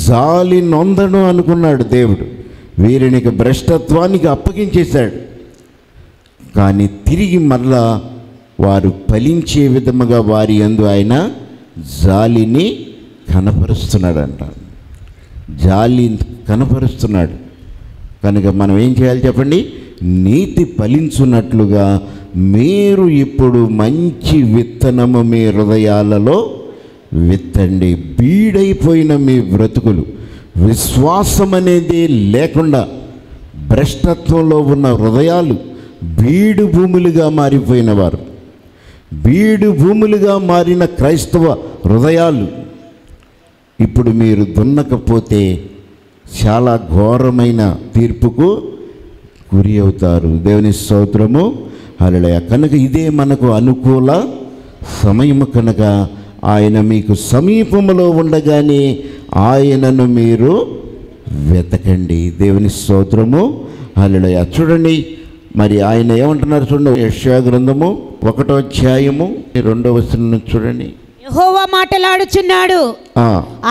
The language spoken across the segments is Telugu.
జాలి నొందను అనుకున్నాడు దేవుడు. వీరిని భ్రష్టత్వానికి అప్పగించేశాడు. కానీ తిరిగి మరలా వారు ఫలించే విధముగా వారి యందు ఆయన జాలిని కనపరుస్తున్నాడంట. జాలి కనపరుస్తున్నాడు. కనుక మనం ఏం చేయాలి చెప్పండి? నీతి ఫలించున్నట్లుగా మీరు ఇప్పుడు మంచి విత్తనము మీ హృదయాలలో విత్తండి. బీడైపోయిన మీ బ్రతుకులు, విశ్వాసం అనేది లేకుండా భ్రష్టత్వంలో ఉన్న హృదయాలు బీడు భూములుగా మారిపోయిన వారు, బీడు భూములుగా మారిన క్రైస్తవ హృదయాలు ఇప్పుడు మీరు దున్నకపోతే చాలా ఘోరమైన తీర్పుకు గురి అవుతారు. దేవుని స్తోత్రము, హల్లెలూయా. కనుక ఇదే మనకు అనుకూల సమయము. కనుక ఆయన మీకు సమీపంలో ఉండగానే ఆయనను మీరు వెతకండి. దేవుని స్తోత్రము, హల్లెలూయా. చూడండి, మరి ఆయన ఏమంటున్నారు చూడండి. యెషయా గ్రంథము 1వ అధ్యాయము 2వ వచనం చూడండి. యెహోవా మాటలాడుచున్నాడు,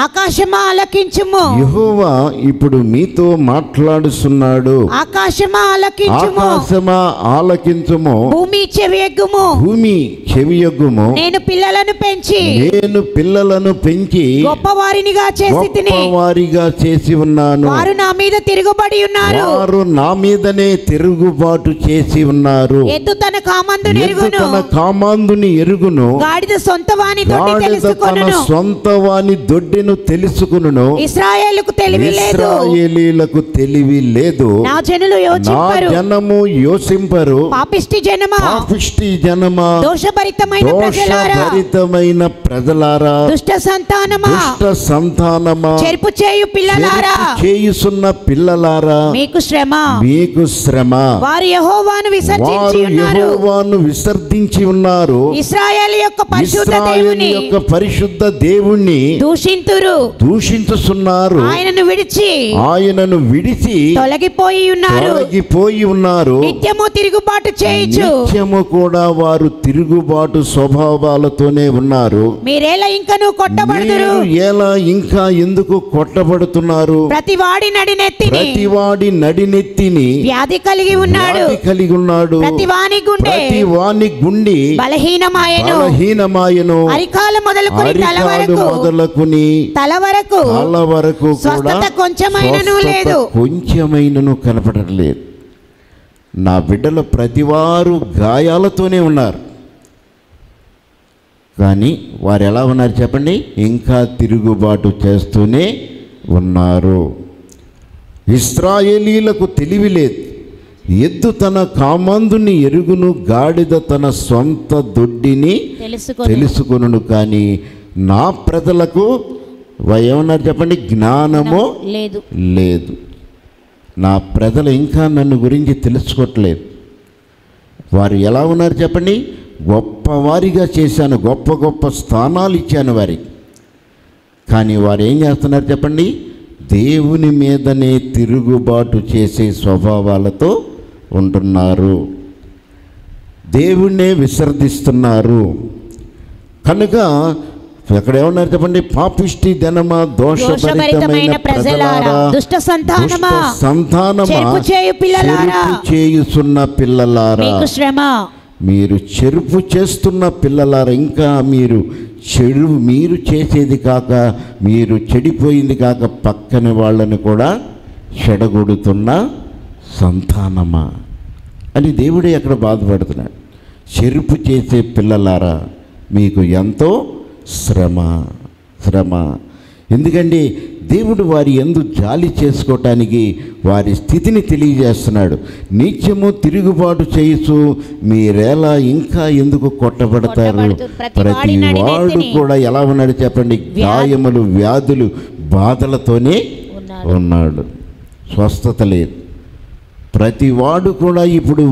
ఆకాశమా ఆలకించుము. యెహోవా ఇప్పుడు మీతో మాట్లాడుతున్నాడు. ఆకాశమా ఆలకించుము, ఆకాశమా ఆలకించుము. భూమి చెవియొగ్గుము, భూమి చెవియొగ్గుము. నేను పిల్లలను పెంచి గొప్పవారినిగా చేసి ఉన్నాను. వారు నా మీద తిరుగుబడి ఉన్నారు. వారు నా మీదనే తిరుగుబాటు చేసి ఉన్నారు. ఎద్దు తన కామందుని ఎరుగును, గాడిద సొంత వాని దొడ్డిను తెలుసుకును. ఇశ్రాయేలులకు తెలివి లేదు. నా జనము యోసింపరు. పాపిష్టి జనమా, దోషభరితమైన ప్రజలారా, దుష్ట సంతానమా, చెరుపు చేయుచున్న పిల్లలారా, మీకు శ్రమ. వారు యెహోవాను విసర్జించి ఉన్నారు. ఇశ్రాయేలు యొక్క పరిశుద్ధ దేవుణ్ణి దూషించుచున్నారు. ఆయనను విడిచి తొలగిపోయి ఉన్నారు. నిత్యము తిరుగుబాటు చేయుచు, నిత్యము కూడా వారు తిరుగుబాటు స్వభావాలతోనే ఉన్నారు. మీరేలా ఇంకా ఎందుకు కొట్టబడుతున్నారు? ప్రతివాడి నడినెత్తిని వ్యాధి కలిగి ఉన్నాడు. ప్రతివాని గుండె బలహీనమాయను. అరికాల మొదలుకొని తల వరకు స్వస్థత కొంచెమైనను కనపడలేదు. నా బిడ్డలు ప్రతివారు గాయాలతోనే ఉన్నారు. కానీ వారు ఎలా ఉన్నారు చెప్పండి? ఇంకా తిరుగుబాటు చేస్తూనే ఉన్నారు. ఇశ్రాయేలీలకు తెలివి లేదు. ఎద్దు తన కామందుని ఎరుగును, గాడిద తన సొంత దొడ్డిని తెలుసుకొనును. కానీ నా ప్రజలకు ఏమన్నారు చెప్పండి? జ్ఞానము లేదు. నా ప్రజలు ఇంకా నన్ను గురించి తెలుసుకోవట్లేదు. వారు ఎలా ఉన్నారు చెప్పండి? గొప్పవారిగా చేశాను, గొప్ప గొప్ప స్థానాలు ఇచ్చాను వారికి. కానీ వారు ఏం చేస్తున్నారు చెప్పండి? దేవుని మీదనే తిరుగుబాటు చేసే స్వభావాలతో ఉంటున్నారు. దేవుణ్ణే విసర్జిస్తున్నారు. కనుక అక్కడ ఏమన్నారు చెప్పండి? పాపిష్టి జనమా, దోషభరితమైన ప్రజలారా, దుష్ట సంతానమా, చెరుపు చేయుచున్న పిల్లలారా, మీరు చెరుపు చేస్తున్న పిల్లలారా, ఇంకా మీరు చేసేది కాక, మీరు చెడిపోయింది కాక పక్కన వాళ్ళని కూడా చెడగొడుతున్న సంతానమా అని దేవుడే అక్కడ బాధపడుతున్నాడు. చెరుపు చేసే పిల్లలారా, మీకు ఎంతో శ్రమ. ఎందుకంటే దేవుడు వారి యందు జాలి చేసుకోవటానికి వారి స్థితిని తెలియజేస్తున్నాడు. నిత్యము తిరుగుబాటు చేయుచు మీరేలా ఇంకా ఎందుకు కొట్టబడతారు? ప్రతి వాడు కూడా ఎలా ఉన్నాడు చెప్పండి? గాయములు, వ్యాధులు, బాధలతోనే ఉన్నాడు. స్వస్థత లేదు. ప్రతివాడు కూడా ఇప్పుడు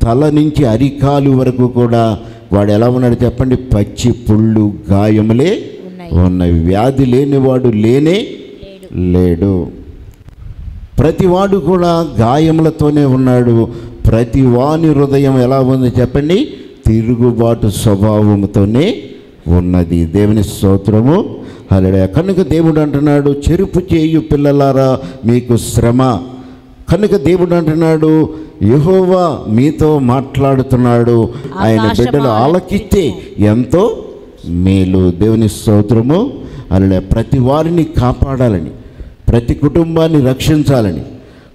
తల నుంచి అరికాలు వరకు కూడా వాడు ఎలా ఉన్నాడు చెప్పండి? పచ్చి పుళ్ళు, గాయములే ఉన్నాయి. వ్యాధి లేనివాడు లేడు. ప్రతివాడు కూడా గాయములతోనే ఉన్నాడు. ప్రతివాని హృదయం ఎలా ఉంది చెప్పండి? తిరుగుబాటు స్వభావంతోనే ఉన్నది. దేవుని స్తోత్రము, హల్లెలూయా. కనుక దేవుడు అంటున్నాడు, చెరుపు చేయు పిల్లలారా మీకు శ్రమ. కనుక దేవుడు అంటున్నాడు, యెహోవా మీతో మాట్లాడుతున్నాడు, ఆయన బిడ్డలు ఆలకిస్తే ఎంతో మేలు. దేవుని స్తోత్రము. హల్లెలూయా. ప్రతి వారిని కాపాడాలని, ప్రతి కుటుంబాన్ని రక్షించాలని,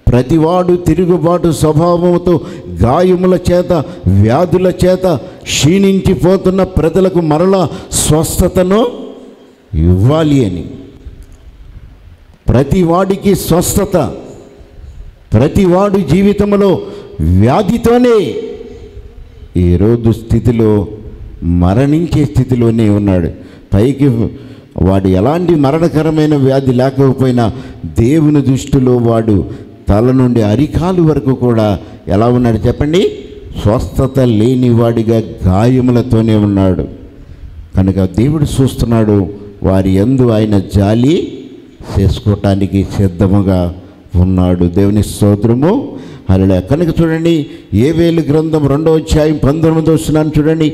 ప్రతివాడు తిరుగుబాటు స్వభావంతో గాయముల చేత వ్యాధుల చేత క్షీణించిపోతున్న ప్రజలకు మరలా స్వస్థతను ఇవ్వాలి అని, ప్రతివాడికి స్వస్థత, ప్రతివాడు జీవితంలో వ్యాధితోనే ఈరోజు స్థితిలో మరణించే స్థితిలోనే ఉన్నాడు. పైకి వాడు ఎలాంటి మరణకరమైన వ్యాధి లేకపోయినా దేవుని దృష్టిలో వాడు తల నుండి అరికాలు వరకు కూడా ఎలా ఉన్నాడు చెప్పండి? స్వస్థత లేనివాడిగా గాయములతోనే ఉన్నాడు. కనుక దేవుడు చూస్తున్నాడు, వారి యందు ఆయన జాలి చేసుకోవటానికి సిద్ధముగా ఉన్నాడు. దేవుని స్తోత్రము. హల్లెలూయా. కనుక చూడండి, యోవేలు గ్రంథం 2వ అధ్యాయం 19వ వచనం చూడండి.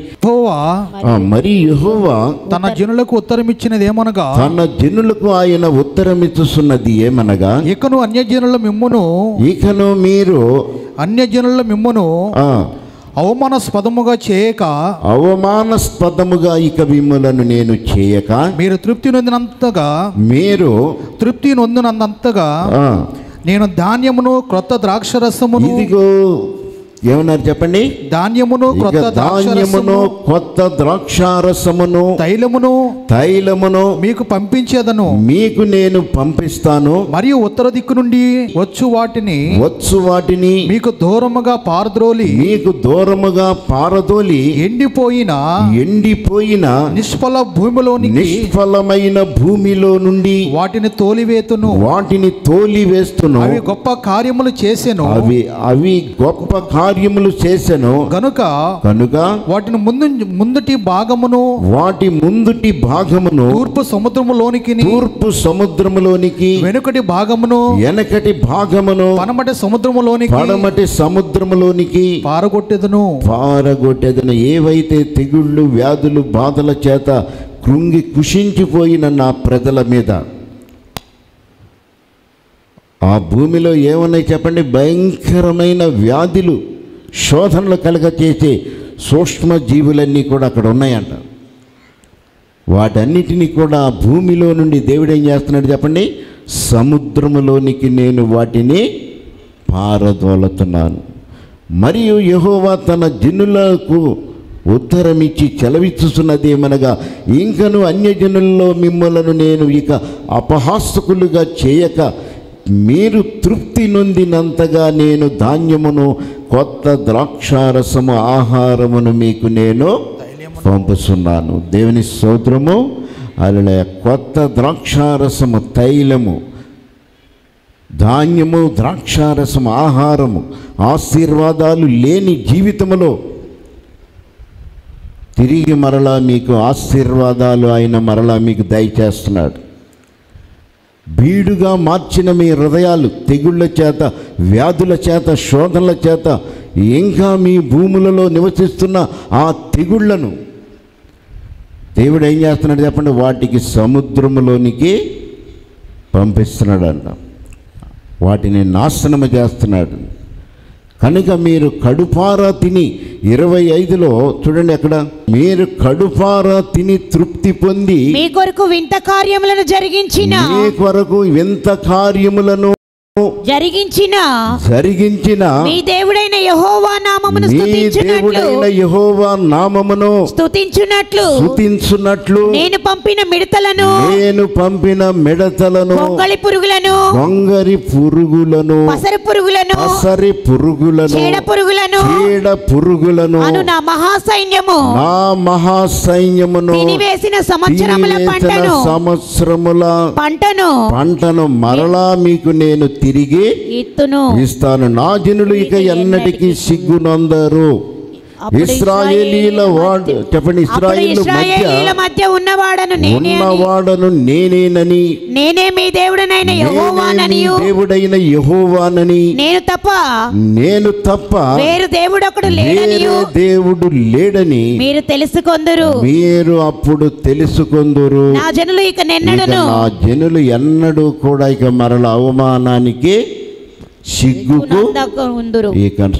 మరి యెహోవా తన జనులకు ఉత్తరం ఇచ్చినది ఏమనగా, తన జనులకు ఆయన ఉత్తరం ఇస్తున్నది ఏమనగా, ఇకను మీరు అన్యజనుల మిమ్మును అవమానాస్పదముగా చేయక, అవమానాస్పదముగా ఇక మిమ్ములను నేను చేయక, మీరు తృప్తి నొందినంతగా నేను ధాన్యమును క్రొత్త ద్రాక్షరసమును, ఇదిగో ఏమన్నారు చెప్పండి? ధాన్యమును కొత్త ద్రాక్షారసమును తైలమును మీకు పంపించేదను, మీకు నేను పంపిస్తాను. మరియు ఉత్తర దిక్కు నుండి వచ్చు వాటిని మీకు దూరముగా పారదోలి ఎండిపోయిన నిష్ఫలమైన భూమిలో నుండి వాటిని తోలివేస్తును. అవి గొప్ప కార్యములు చేసెను గనుక వాటిని ముందుటి భాగమును తూర్పు సముద్రములోనికి వెనుకటి భాగమును పడమటి సముద్రములోనికి పారగొట్టెదను. ఏవైతే తెగుళ్ళు, వ్యాధులు, బాధల చేత కృంగి కుషించిపోయిన నా ప్రజల మీద, ఆ భూమిలో ఏమున్నాయి చెప్పండి? భయంకరమైన వ్యాధులు, శోధనలు కలగచేసే సూక్ష్మ జీవులన్నీ కూడా అక్కడ ఉన్నాయంట. వాటన్నిటినీ కూడా భూమిలో నుండి దేవుడు ఏం చేస్తున్నాడు చెప్పండి? సముద్రములోనికి నేను వాటిని పారదోలుతున్నాను. మరియు యెహోవా తన జనులకు ఉత్తరమిచ్చి చెలవిచ్చుతున్నది ఏమనగా, ఇంకను అన్యజనుల్లో మిమ్మలను నేను ఇక అపహాసకులుగా చేయక, మీరు తృప్తి నొందినంతగా నేను ధాన్యమును కొత్త ద్రాక్షారసము ఆహారమును మీకు నేను పంపుతున్నాను. దేవుని స్తోత్రము. అలా కొత్త ద్రాక్షారసము, తైలము, ధాన్యము, ద్రాక్షారసము, ఆహారము, ఆశీర్వాదాలు లేని జీవితములో తిరిగి మరలా మీకు ఆశీర్వాదాలు ఆయన మరలా మీకు దయచేస్తున్నాడు. బీడుగా మార్చిన మీ హృదయాలు తెగుళ్ళ చేత, వ్యాధుల చేత, శోధనల చేత, ఇంకా మీ భూములలో నివసిస్తున్న ఆ తెగుళ్లను దేవుడు ఏం చేస్తున్నాడు చెప్పండి? వాటికి సముద్రములోనికి పంపిస్తున్నాడంట. వాటిని నాశనము చేస్తున్నాడు. కనుక మీరు కడుపారా తిని, 25లో చూడండి అక్కడ, మీరు కడుపారా తిని తృప్తి పొంది మీ కొరకు వింత కార్యములను జరిగించిన జరిగించిన మీ దేవుడైన యెహోవా నామమును స్తుతించునట్లు నేను పంపిన మిడతలను గొంగళి పురుగులను పసరి పురుగులను చీడ పురుగులను అను నా మహాసైన్యమును తినివేసిన సంవత్సరముల పంటను మరలా మీకు నేను తిరిగి ఇస్తాను. నా జనులు ఇక ఎన్నటికీ సిగ్గునందరు. ఇశ్రాయేలీల వాడు చెప్పండి, ఇశ్రాయేలీల మధ్య ఉన్నవాడను నేనేనని, నేనే మీ దేవుడనైన యెహోవానని, నేను తప్ప వేరు దేవుడు లేడని మీరు తెలుసుకొందురు. మీరు అప్పుడు తెలుసుకొందురు. నా జనులు ఎన్నడూ కూడా ఇక మరల అవమానానికి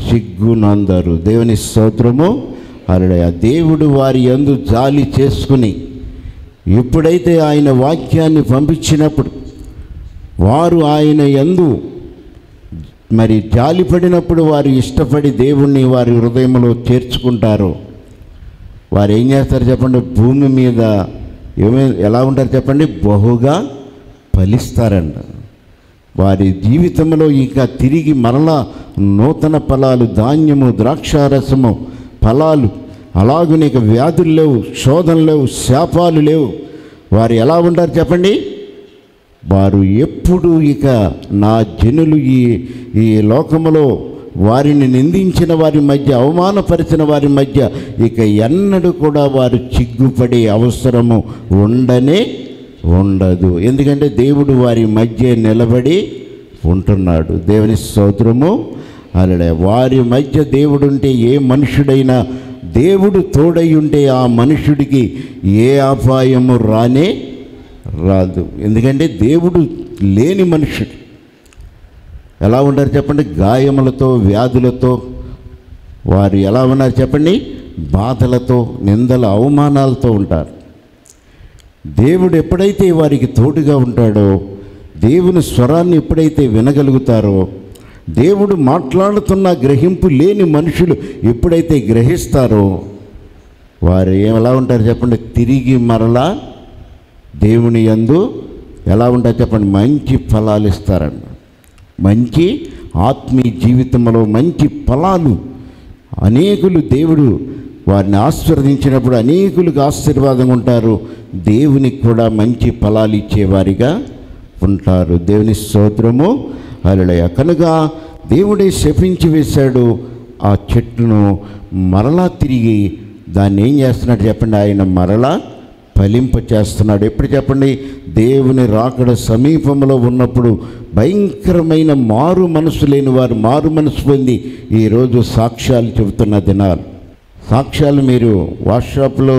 సిగ్గునందరు. దేవుని స్తోత్రము. హల్లెలూయా. దేవుడు వారి యందు జాలి చేసుకుని ఎప్పుడైతే ఆయన వాక్యాన్ని పంపించినప్పుడు వారు ఆయన యందు మరి జాలిపడినప్పుడు వారు ఇష్టపడి దేవుణ్ణి వారి హృదయంలో చేర్చుకుంటారు. వారు ఏం చేస్తారు చెప్పండి? భూమి మీద ఎలా ఉంటారు చెప్పండి? బహుగా ఫలిస్తారంట. వారి జీవితంలో ఇంకా తిరిగి మరలా నూతన ఫలాలు, ధాన్యము, ద్రాక్షారసము, ఫలాలు, అలాగనే ఇక వ్యాధులు లేవు, శోధనలు లేవు, శాపాలు లేవు. వారు ఎలా ఉంటారు చెప్పండి? వారు ఎప్పుడు ఇక నా జనులు ఈ లోకములో వారిని నిందించిన వారి మధ్య, అవమానపరిచిన వారి మధ్య ఇక ఎన్నడూ కూడా వారు చిగ్గుపడే అవసరము ఉండదు. ఎందుకంటే దేవుడు వారి మధ్య నిలబడి ఉంటున్నాడు. దేవుని స్తోత్రము. అలాగే వారి మధ్య దేవుడు ఉంటే ఏ మనుషుడైనా, దేవుడు తోడై ఉంటే ఆ మనుషుడికి ఏ అపాయము రాదు. ఎందుకంటే దేవుడు లేని మనుషుడు ఎలా ఉంటారు చెప్పండి? గాయములతో, వ్యాధులతో వారు ఎలా ఉన్నారు చెప్పండి? బాధలతో, నిందల, అవమానాలతో ఉంటారు. దేవుడు ఎప్పుడైతే వారికి తోడుగా ఉంటాడో, దేవుని స్వరాన్ని ఎప్పుడైతే వినగలుగుతారో, దేవుడు మాట్లాడుతున్న గ్రహింపు లేని మనుషులు ఎప్పుడైతే గ్రహిస్తారో వారు ఎలా ఉంటారు చెప్పండి? తిరిగి మరలా దేవుని యందు ఎలా ఉంటారు చెప్పండి? మంచి ఫలాలు ఇస్తారండి. మంచి ఆత్మీయ జీవితంలో మంచి ఫలాలు అనేకులు దేవుడు వారిని ఆశీర్వదించినప్పుడు అనేకులకు ఆశీర్వాదంగా ఉంటారు. దేవునికి కూడా మంచి ఫలాలు ఇచ్చేవారిగా ఉంటారు. దేవుని స్తోత్రము. హల్లెలూయా. కనుక దేవుడే శపించి వేశాడు ఆ చెట్టును. మరలా తిరిగి దాన్ని ఏం చేస్తున్నాడు చెప్పండి? ఆయన మరలా ఫలింప చేస్తున్నాడు. ఎప్పుడు చెప్పండి? దేవుని రాకడ సమీపంలో ఉన్నప్పుడు భయంకరమైన మారు మనసు లేని వారు మారు మనసు పొంది ఈరోజు సాక్ష్యాలు చెబుతున్న దినాలు. సాక్ష్యాలు మీరు వాట్సాప్లో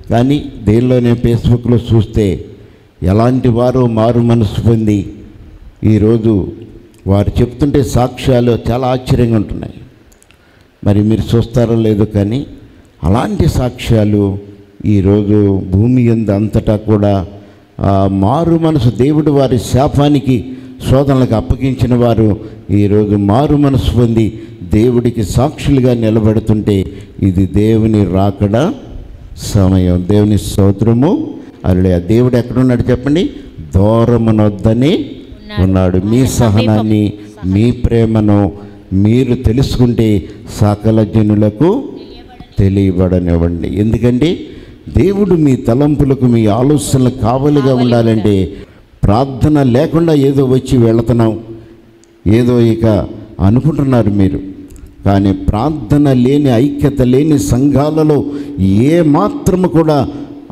కానీ దేనిలోనే ఫేస్బుక్లో చూస్తే ఎలాంటి వారు మారు మనసు పొంది ఈరోజు వారు చెప్తుంటే సాక్ష్యాలు చాలా ఆశ్చర్యంగా ఉంటున్నాయి. మరి మీరు చూస్తారో లేదో కానీ అలాంటి సాక్ష్యాలు ఈరోజు భూమి యందు అంతటా కూడా మారు మనసు, దేవుడు వారి శాపానికి, శోధనలకు అప్పగించిన వారు ఈరోజు మారు మనసు పొంది దేవుడికి సాక్షులుగా నిలబడుతుంటే ఇది దేవుని రాకడ సమయం. దేవుని స్తోత్రము. అలా దేవుడు ఎక్కడున్నాడు చెప్పండి? దూరమునొద్దనే ఉన్నాడు. మీ సహనాన్ని, మీ ప్రేమను మీరు తెలుసుకుంటే సకల జనులకు తెలియబడనివ్వండి. ఎందుకంటే దేవుడు మీ తలంపులకు, మీ ఆలోచనలకు కావలిగా ఉండాలంటే ప్రార్థన లేకుండా ఏదో వచ్చి వెళుతున్నాం, ఏదో ఇక అనుకుంటున్నారు మీరు. కానీ ప్రార్థన లేని, ఐక్యత లేని సంఘాలలో ఏ మాత్రము కూడా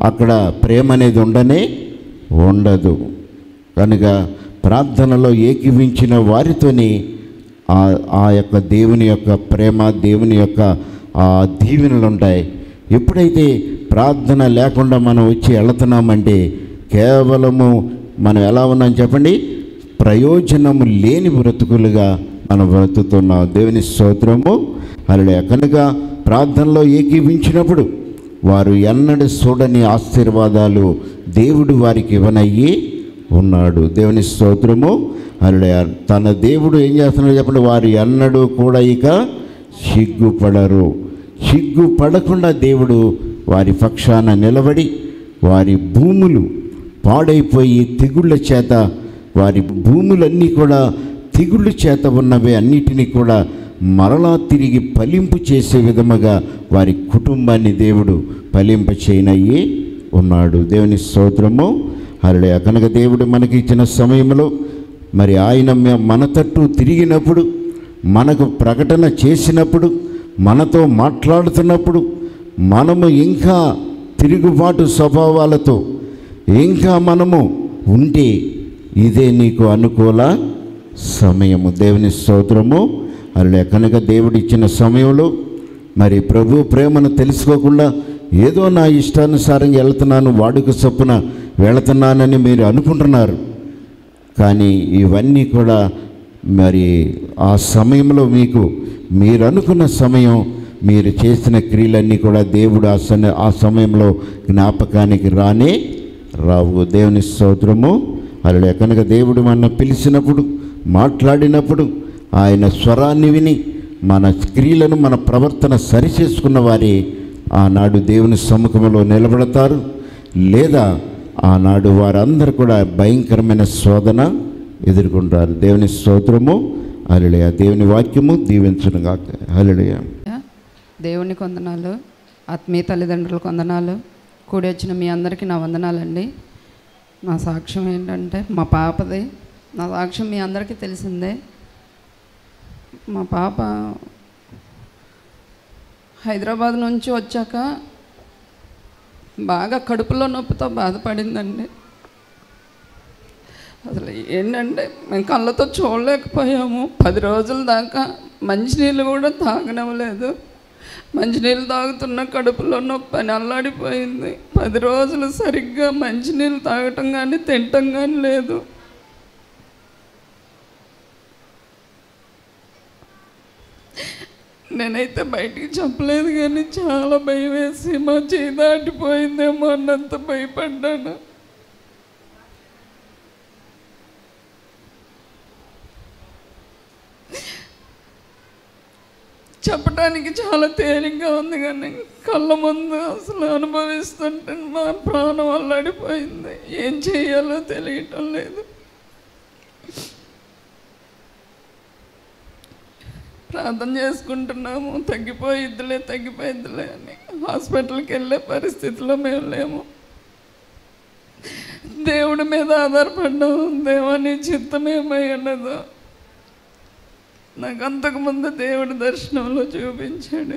అక్కడ ప్రేమ అనేది ఉండదు. కనుక ప్రార్థనలో ఏకీవించిన వారితోని ఆ యొక్క దేవుని యొక్క ప్రేమ, దేవుని యొక్క దీవెనలు ఉంటాయి. ఎప్పుడైతే ప్రార్థన లేకుండా మనం వచ్చి వెళుతున్నామంటే కేవలము మనం ఎలా ఉన్నాం చెప్పండి? ప్రయోజనము లేని బ్రతుకులుగా మనం బ్రతుకుతున్నాం. దేవుని స్తోత్రము. హల్లెలూయా. కనుక ప్రార్థనలో ఏకీవించినప్పుడు వారు ఎన్నడూ చూడని ఆశీర్వాదాలు దేవుడు వారికి ఇవ్వనయ్యి ఉన్నాడు. దేవుని స్తోత్రము. హల్లెలూయా. తన దేవుడు ఏం చేస్తున్నాడు చెప్పండి? వారు ఎన్నడూ కూడా ఇక సిగ్గుపడరు. సిగ్గుపడకుండా దేవుడు వారి పక్షాన నిలబడి వారి భూములు పాడైపోయి తెగుళ్ళ చేత, వారి భూములన్నీ కూడా తెగుళ్ళ చేత ఉన్నవి అన్నిటినీ కూడా మరలా తిరిగి ఫలింపు చేసే విధముగా వారి కుటుంబాన్ని దేవుడు ఫలింప చేయనయ్యి ఉన్నాడు. దేవుని స్తోత్రము. హల్లెలూయా. కనుక దేవుడు మనకి ఇచ్చిన సమయంలో మరి ఆయన మన తట్టు తిరిగినప్పుడు, మనకు ప్రకటన చేసినప్పుడు, మనతో మాట్లాడుతున్నప్పుడు మనము ఇంకా తిరుగుబాటు స్వభావాలతో ఇంకా మనము ఉంటే ఇదే నీకు అనుకూల సమయము. దేవుని స్తోత్రము. అలా కనుక దేవుడిచ్చిన సమయంలో మరి ప్రభు ప్రేమను తెలుసుకోకుండా ఏదో నా ఇష్టానుసారంగా వెళ్తున్నాను, వాడుక చొప్పున వెళుతున్నానని మీరు అనుకుంటున్నారు. కానీ ఇవన్నీ కూడా మరి ఆ సమయంలో మీరు అనుకున్న సమయం, మీరు చేసిన క్రియలన్నీ కూడా దేవుడు ఆ సమయంలో జ్ఞాపకానికి రావు. దేవుని స్తోత్రము. అలా కనుక దేవుడు మన పిలిచినప్పుడు, మాట్లాడినప్పుడు ఆయన స్వరాన్ని విని మన క్రియలను, మన ప్రవర్తన సరిచేసుకున్న వారి ఆనాడు దేవుని సముఖంలో నిలబడతారు. లేదా ఆనాడు వారందరూ కూడా భయంకరమైన శోధన ఎదుర్కొంటారు. దేవుని స్తోత్రము. హల్లెలూయా. దేవుని వాక్యము దీవించునుగాక. హల్లెలూయా. దేవునికి వందనాలు, ఆత్మీయ తల్లిదండ్రులకు వందనాలు, కూడి వచ్చిన మీ అందరికీ నా వందనాలండి. నా సాక్ష్యం ఏంటంటే మా పాపది. నా సాక్ష్యం మీ అందరికీ తెలిసిందే. మా పాప హైదరాబాద్ నుంచి వచ్చాక బాగా కడుపులో నొప్పితో బాధపడిందండి. అసలు ఏంటంటే మేము కళ్ళతో చూడలేకపోయాము. 10 రోజుల దాకా మంచినీళ్ళు కూడా తాగనవ్వలేదు. మంచినీళ్ళు తాగుతున్న కడుపులో నొప్పి అని అల్లాడిపోయింది. 10 రోజులు సరిగ్గా మంచినీళ్ళు తాగటం కానీ తినటం కానీ లేదు. నేనైతే బయటికి చెప్పలేదు, కానీ చాలా భయం వేసి మా చేయి దాటిపోయిందేమో అన్నంత భయపడ్డాను. చెప్పడానికి చాలా తేలిగ్గా ఉంది, కానీ కళ్ళ ముందు అసలు అనుభవిస్తుంటే మా ప్రాణం అల్లాడిపోయింది. ఏం చేయాలో తెలియటం లేదు. ప్రార్థన చేసుకుంటున్నాము, తగ్గిపోయిద్దిలే అని. హాస్పిటల్కి వెళ్ళే పరిస్థితిలో మేము లేము. దేవుడి మీద ఆధారపడ్డాము. దేవాని చిత్తం ఏమై ఉన్నదో నాకు అంతకుముందు దేవుడి దర్శనంలో చూపించాడు.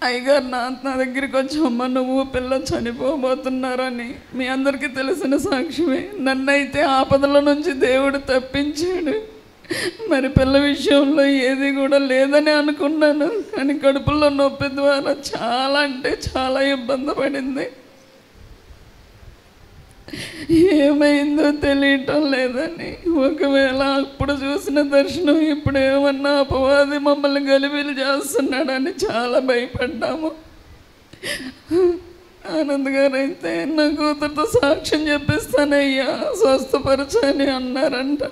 అయ్యగారు నా దగ్గరికి వచ్చి, అమ్మ నువ్వు పిల్ల చనిపోబోతున్నారని మీ అందరికీ తెలిసిన సాక్ష్యమే. నన్నైతే ఆపదల నుంచి దేవుడు తప్పించాడు. మరి పిల్ల విషయంలో ఏది కూడా లేదని అనుకున్నాను, కానీ కడుపులో నొప్పి ద్వారా చాలా అంటే చాలా ఇబ్బంది పడింది. ఏమైందో తెలియటం లేదని. ఒకవేళ అప్పుడు చూసిన దర్శనం ఇప్పుడు ఏమన్నా అపవాది మమ్మల్ని గలిబిలి చేస్తున్నాడని చాలా భయపడ్డాము. ఆనంద్ గారు అయితే నా కూతురుతో సాక్ష్యం చెప్పిస్తానయ్యా, స్వస్థపరచని అన్నారంట.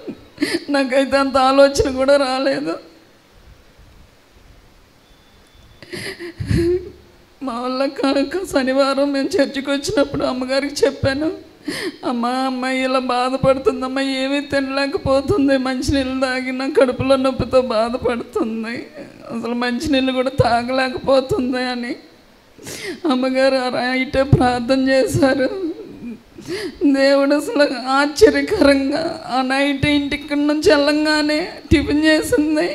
నాకైతే అంత ఆలోచన కూడా రాలేదు. మా వల్ల కాక శనివారం మేము చర్చికి వచ్చినప్పుడు అమ్మగారికి చెప్పాను, అమ్మాయి ఇలా బాధపడుతుందమ్మా, ఏమీ తినలేకపోతుంది, మంచినీళ్ళు తాగిన కడుపులో నొప్పితో బాధపడుతుంది, అసలు మంచినీళ్ళు కూడా తాగలేకపోతుంది అని. అమ్మగారు అయితే ప్రార్థన చేశారు. దేవుడు అసలు ఆశ్చర్యకరంగా ఆ నైట్ ఇంటికి నుంచి వెళ్ళంగానే టిఫిన్ చేసింది.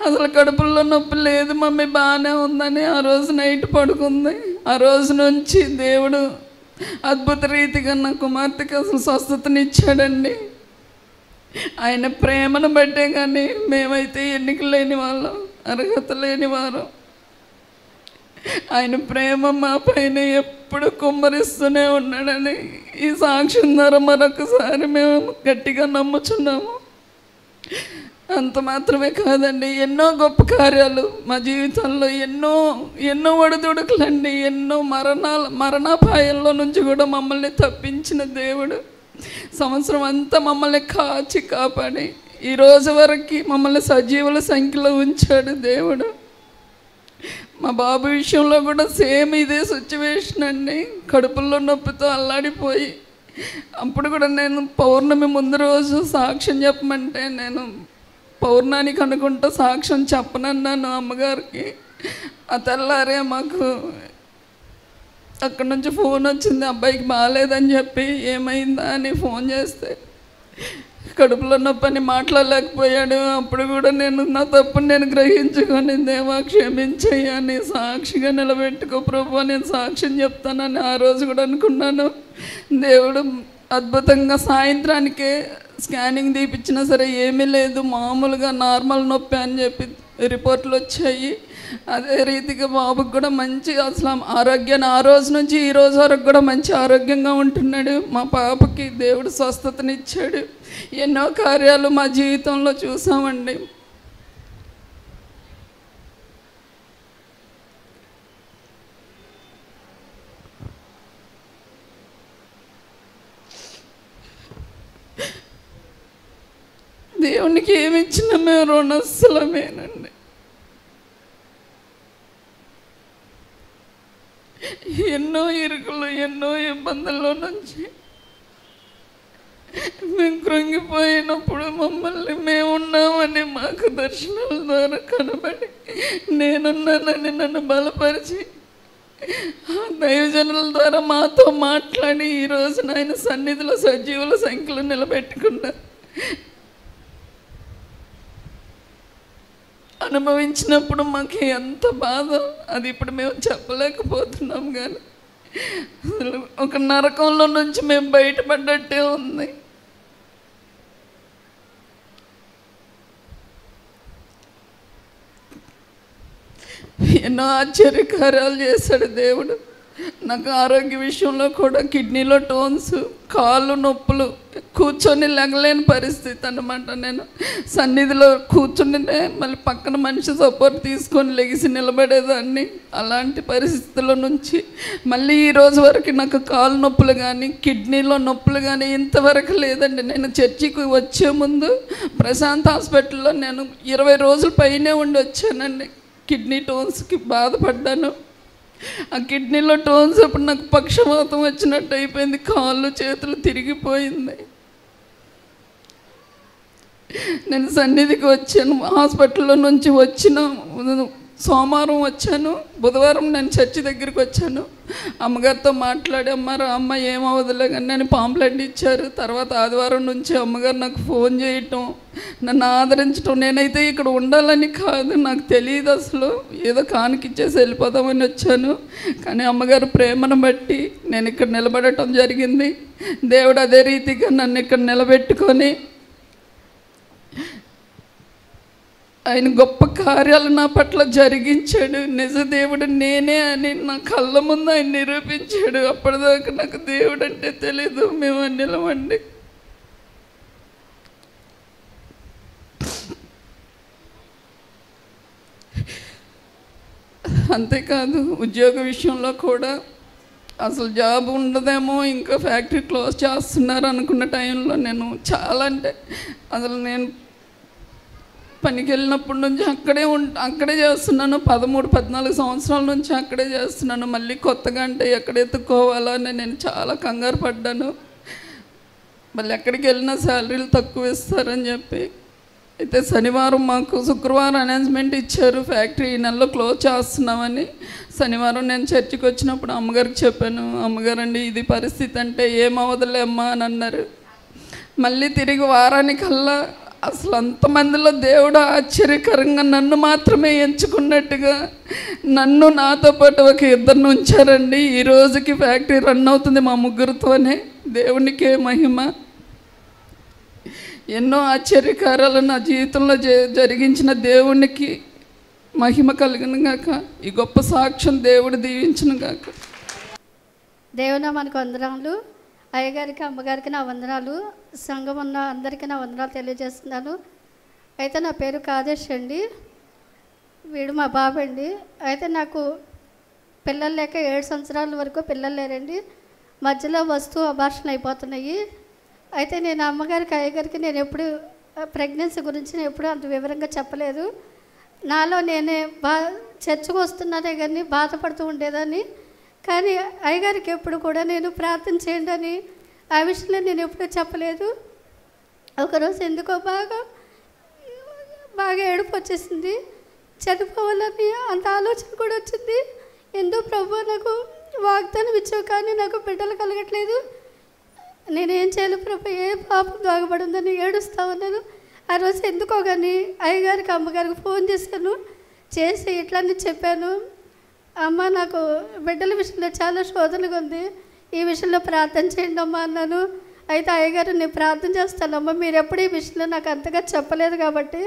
అసలు కడుపులో నొప్పి లేదు మమ్మీ, బాగానే ఉందని ఆ రోజు నైట్ పడుకుంది. ఆ రోజు నుంచి దేవుడు అద్భుత రీతిగా నా కుమార్తెకి అసలు స్వస్థతనిచ్చాడండి. ఆయన ప్రేమను బట్టే, కానీ మేమైతే ఎన్నిక లేని వాళ్ళం, అర్హత లేని వారు. ఆయన ప్రేమ మా పైన ఎప్పుడు కుమ్మరిస్తూనే ఉన్నాడని ఈ సాక్ష్యం ద్వారా మరొకసారి మేము గట్టిగా నమ్ముచున్నాము. అంత మాత్రమే కాదండి, ఎన్నో గొప్ప కార్యాలు మా జీవితంలో, ఎన్నో ఒడిదుడుకులండి, ఎన్నో మరణాపాయంలో నుంచి కూడా మమ్మల్ని తప్పించిన దేవుడు సంవత్సరం అంతా మమ్మల్ని కాచి కాపాడి ఈ రోజు వరకు మమ్మల్ని సజీవుల సంఖ్యలో ఉంచాడు దేవుడు. మా బాబు విషయంలో కూడా సేమ్ ఇదే సిచ్యువేషన్ అండి. కడుపులో నొప్పితో అల్లాడిపోయి అప్పుడు కూడా నేను పౌర్ణమి ముందు రోజు సాక్ష్యం చెప్పమంటే నేను పౌర్ణానికి అనుకుంటా సాక్ష్యం చెప్పనన్నాను అమ్మగారికి. ఆ తెల్లారే మాకు అక్కడి నుంచి ఫోన్ వచ్చింది, అబ్బాయికి బాగాలేదని చెప్పి. ఏమైందా అని ఫోన్ చేస్తే కడుపులో నొప్పని మాట్లాడలేకపోయాడు. అప్పుడు కూడా నేను నా తప్పుని నేను గ్రహించుకొని దేవా క్షమించయ్యా, నీ సాక్షిగా నిలబెట్టుకో ప్రభు, నేను సాక్ష్యం చెప్తానని ఆ రోజు కూడా అనుకున్నాను. దేవుడు అద్భుతంగా సాయంత్రానికే స్కానింగ్ తీపిచ్చినా సరే ఏమీ లేదు, మామూలుగా నార్మల్ నొప్పి అని చెప్పి రిపోర్ట్లు వచ్చాయి. అదే రీతిగా బాబుకి కూడా మంచి అసలు ఆరోగ్యాన్ని ఆ రోజు నుంచి ఈ రోజు వరకు కూడా మంచి ఆరోగ్యంగా ఉంటున్నాడు. మా పాపకి దేవుడు స్వస్థతనిచ్చాడు. ఎన్నో కార్యాలు మా జీవితంలో చూసామండి. దేవునికి ఏమి ఇచ్చినా మేము రుణస్థలమేనండి. ఎన్నో ఇరుకులు, ఎన్నో ఇబ్బందుల్లో నుంచి మేము కృంగిపోయినప్పుడు మమ్మల్ని మేమున్నామని మాకు దర్శనాల ద్వారా కనబడి నేనున్నానని నన్ను బలపరిచి దైవజనుల ద్వారా మాతో మాట్లాడి ఈరోజు ఆయన సన్నిధిలో సజీవుల సంఖ్యలో నిలబెట్టుకున్నారు. అనుభవించినప్పుడు మాకు ఎంత బాధ అది ఇప్పుడు మేము చెప్పలేకపోతున్నాం. కానీ అసలు ఒక నరకంలో నుంచి మేము బయటపడ్డట్టే ఉంది. ఎన్నో ఆశ్చర్యకార్యాలు చేశాడు దేవుడు. నాకు ఆరోగ్య విషయంలో కూడా కిడ్నీలో టోన్స్, కాళ్ళు నొప్పులు, కూర్చొని లెగలేని పరిస్థితి అన్నమాట. నేను సన్నిధిలో కూర్చుంటే మళ్ళీ పక్కన మనిషి సపోర్ట్ తీసుకొని లెగిసి నిలబడేదాన్ని. అలాంటి పరిస్థితుల నుంచి మళ్ళీ ఈ రోజు వరకు నాకు కాళ్ళు నొప్పులు కానీ కిడ్నీలో నొప్పులు కానీ ఇంతవరకు లేదండి. నేను చర్చికి వచ్చే ముందు ప్రశాంత్ హాస్పిటల్లో నేను 20 రోజుల పైనే ఉండి వచ్చానండి. కిడ్నీ టోన్స్కి బాధపడ్డాను. ఆ కిడ్నీలో టోన్స్ అప్పుడు నాకు పక్షవాతం వచ్చినట్టు అయిపోయింది, కాళ్ళు చేతులు తిరిగిపోయింది. నేను సన్నిధికి వచ్చాను, హాస్పిటల్లో నుంచి వచ్చిన సోమవారం వచ్చాను, బుధవారం నేను చర్చి దగ్గరికి వచ్చాను. అమ్మగారితో మాట్లాడి అమ్మ ఏమవదులే కానీ నేను పాంప్లెట్ ఇచ్చారు. తర్వాత ఆదివారం నుంచి అమ్మగారు నాకు ఫోన్ చేయటం, నన్ను ఆదరించడం. నేనైతే ఇక్కడ ఉండాలని కాదు, నాకు తెలియదు అసలు, ఏదో కానికిచ్చేసి వెళ్ళిపోదామని వచ్చాను. కానీ అమ్మగారు ప్రేమను బట్టి నేను ఇక్కడ నిలబడటం జరిగింది. దేవుడు అదే రీతిగా నన్ను ఇక్కడ నిలబెట్టుకొని ఆయన గొప్ప కార్యాలు నా పట్ల జరిగించాడు. నిజ దేవుడు నేనే అని నా కళ్ళ ముందు ఆయన నిరూపించాడు. అప్పటిదాకా నాకు దేవుడు అంటే తెలీదు, మేము అన్నిలమండి. అంతేకాదు ఉద్యోగ విషయంలో కూడా అసలు జాబ్ ఉండదేమో, ఇంకా ఫ్యాక్టరీ క్లోజ్ చేస్తున్నారు అనుకున్న టైంలో నేను చాలా అంటే అసలు నేను పనికి వెళ్ళినప్పటి నుంచి అక్కడే చేస్తున్నాను. 13-14 సంవత్సరాల నుంచి అక్కడే చేస్తున్నాను. మళ్ళీ కొత్తగా అంటే ఎక్కడ ఎత్తుక్కోవాలని నేను చాలా కంగారు పడ్డాను. మళ్ళీ ఎక్కడికి వెళ్ళినా శాలరీలు తక్కువ ఇస్తారని చెప్పి అయితే శనివారం మాకు శుక్రవారం అనౌన్స్మెంట్ ఇచ్చారు, ఫ్యాక్టరీ ఈ నెలలో క్లోజ్ చేస్తున్నామని. శనివారం నేను చర్చికి వచ్చినప్పుడు అమ్మగారికి చెప్పాను, అమ్మగారండి ఇది పరిస్థితి అంటే ఏమవదులే అమ్మా అని అన్నారు. మళ్ళీ తిరిగి వారానికల్లా అసలు అంతమందిలో దేవుడు ఆశ్చర్యకరంగా నన్ను మాత్రమే ఎంచుకున్నట్టుగా నన్ను నాతో పాటు ఒక 2 ఉంచారండి. ఈ రోజుకి ఫ్యాక్టరీ రన్ అవుతుంది మా ముగ్గురితోనే. దేవునికే మహిమ. ఎన్నో ఆశ్చర్యకార్యాలు నా జీవితంలో జరిగించిన దేవునికి మహిమ కలిగిన గాక. ఈ గొప్ప సాక్ష్యం దేవుడు దీవించిన గాక. దేవుని మనకు వందనాలు. అయ్యగారికి అమ్మగారికి నా వందనాలు. సంఘం ఉన్న అందరికీ నా వందనాలు తెలియజేస్తున్నాను. అయితే నా పేరు కాదేశ్ అండి, వీడు మా బాబు అండి. అయితే నాకు పిల్లలు లేక 7 సంవత్సరాల వరకు పిల్లలు లేరండి. మధ్యలో అబార్షన్ అయిపోతున్నాయి. అయితే నేను అమ్మగారికి అయ్యగారికి నేను ఎప్పుడు ప్రెగ్నెన్సీ గురించి నేను ఎప్పుడు అంత వివరంగా చెప్పలేదు. నాలో నేనే చర్చకు వస్తున్నానే కానీ బాధపడుతూ ఉండేదాన్ని. కానీ అయ్యగారికి ఎప్పుడు కూడా నేను ప్రార్థన చేయండి అని ఆ విషయంలో నేను ఎప్పుడూ చెప్పలేదు. ఒకరోజు ఎందుకో బాగా ఏడుపు వచ్చేసింది, చనిపోవాలని అంత ఆలోచన కూడా వచ్చింది. ఎందుకు ప్రభు నాకు వాగ్దానం ఇచ్చావు కానీ నాకు బిడ్డలు కలగట్లేదు. నేనేం చేయాలి ప్రభు, ఏ పాపం దాగబడి ఉందని ఏడుస్తా ఉన్నాను. ఆ రోజు ఎందుకో కానీ అయ్యగారికి అమ్మగారికి ఫోన్ చేశాను. చేసి ఇట్లన్నీ చెప్పాను, అమ్మ నాకు బిడ్డల విషయంలో చాలా శోధనగా ఉంది, ఈ విషయంలో ప్రార్థన చేయండి అమ్మా అన్నాను. అయితే అయ్యగారు నేను ప్రార్థన చేస్తానమ్మా, మీరు ఎప్పుడు ఈ విషయంలో నాకు అంతగా చెప్పలేదు కాబట్టి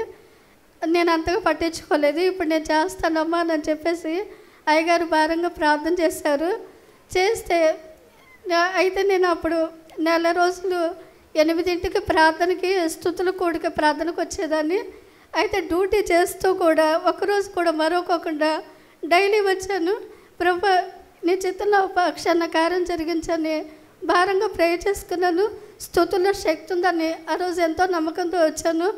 నేను అంతగా పట్టించుకోలేదు, ఇప్పుడు నేను చేస్తానమ్మా అని చెప్పేసి అయ్యగారు భారంగా ప్రార్థన చేశారు. చేస్తే అయితే నేను అప్పుడు నెల రోజులు 8ంటికి ప్రార్థనకి స్తుతుల కూడిక ప్రార్థనకు వచ్చేదాన్ని. అయితే డ్యూటీ చేస్తూ కూడా ఒకరోజు కూడా మరొకకుండా డైలీ వచ్చాను. ప్రభు నీ చిత్తంలో పక్షాన కార్యం జరిగించని భారంగా ప్రే చేసుకున్నాను. స్తుతుల్లో శక్తి ఉందని ఆ రోజు ఎంతో నమ్మకంతో వచ్చాను.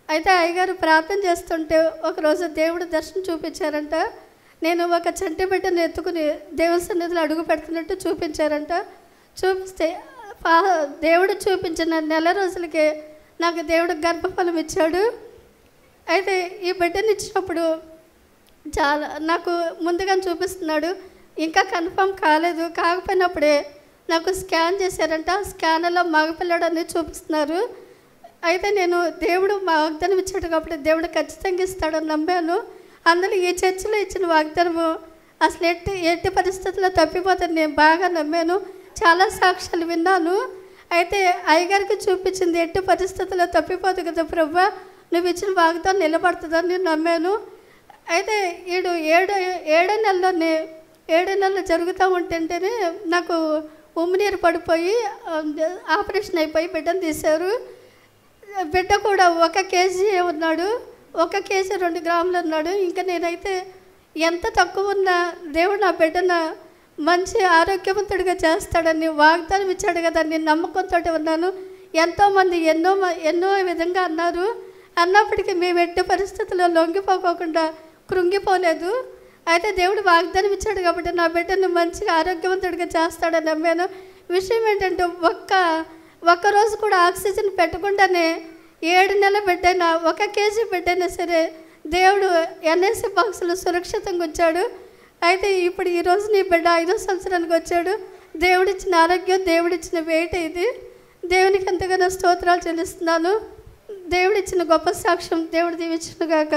అయితే అయ్యగారు ప్రార్థన చేస్తుంటే ఒకరోజు దేవుడు దర్శనం చూపించారంట. నేను ఒక చంటి బిడ్డను ఎత్తుకుని దేవుని సన్నిధిలో అడుగు పెడుతున్నట్టు చూపించారంట. చూపిస్తే దేవుడు చూపించిన నెల రోజులకే నాకు దేవుడు గర్భఫలం ఇచ్చాడు. అయితే ఈ బిడ్డను ఇచ్చినప్పుడు చాలా నాకు ముందుగా చూపిస్తున్నాడు, ఇంకా కన్ఫర్మ్ కాలేదు, కాకపోయినప్పుడే నాకు స్కాన్ చేశారంట. స్కాన్లో మగపిల్లడు అని చూపిస్తున్నారు. అయితే నేను దేవుడు మా వాగ్దానం ఇచ్చాడు కాబట్టి దేవుడు ఖచ్చితంగా ఇస్తాడని నమ్మాను. అందులో ఈ చర్చిలో ఇచ్చిన వాగ్దానము అసలు ఎట్టి పరిస్థితుల్లో తప్పిపోతుంది నేను బాగా నమ్మాను. చాలా సాక్ష్యాలు విన్నాను. అయితే అయ్యగారికి చూపించింది ఎట్టి పరిస్థితుల్లో తప్పిపోదు కదా ప్రభు, నువ్వు ఇచ్చిన వాగ్దానం నిలబడుతుందని నమ్మాను. అయితే ఏడో నెలలు జరుగుతూ ఉంటుంటేనే నాకు ఉమ్మినీరు పడిపోయి ఆపరేషన్ అయిపోయి బిడ్డను తీశారు. బిడ్డ కూడా 1 కేజీ ఉన్నాడు, 1 కేజీ 2 గ్రాములు ఉన్నాడు. ఇంకా నేనైతే ఎంత తక్కువ ఉన్నా దేవుడు నా బిడ్డను మంచి ఆరోగ్యవంతుడిగా చేస్తాడని వాగ్దానం ఇచ్చాడు కదా, నేను నమ్మకంతో ఉన్నాను. ఎంతోమంది ఎన్నో విధంగా అన్నారు. అన్నప్పటికీ మేము ఎట్టి పరిస్థితుల్లో లొంగిపోకుండా కృంగిపోలేదు. అయితే దేవుడు వాగ్దానం ఇచ్చాడు కాబట్టి నా బిడ్డను మంచిగా ఆరోగ్యవంతుడిగా చేస్తాడని నమ్మాను. విషయం ఏంటంటే ఒక్క రోజు కూడా ఆక్సిజన్ పెట్టకుండానే 7 నెలల బిడ్డైనా 1 కేజీ బిడ్డైనా సరే దేవుడు NSC బాక్సులు సురక్షితంగా ఉంచాడు. అయితే ఇప్పుడు ఈరోజు నీ బిడ్డ 5వ సంవత్సరానికి వచ్చాడు. దేవుడిచ్చిన ఆరోగ్యం, దేవుడిచ్చిన వెయిట్ ఇది. దేవునికి ఎంతగానో స్తోత్రాలు చెల్లిస్తున్నాను. దేవుడిచ్చిన గొప్ప సాక్ష్యం దేవుడు దీవించును గాక.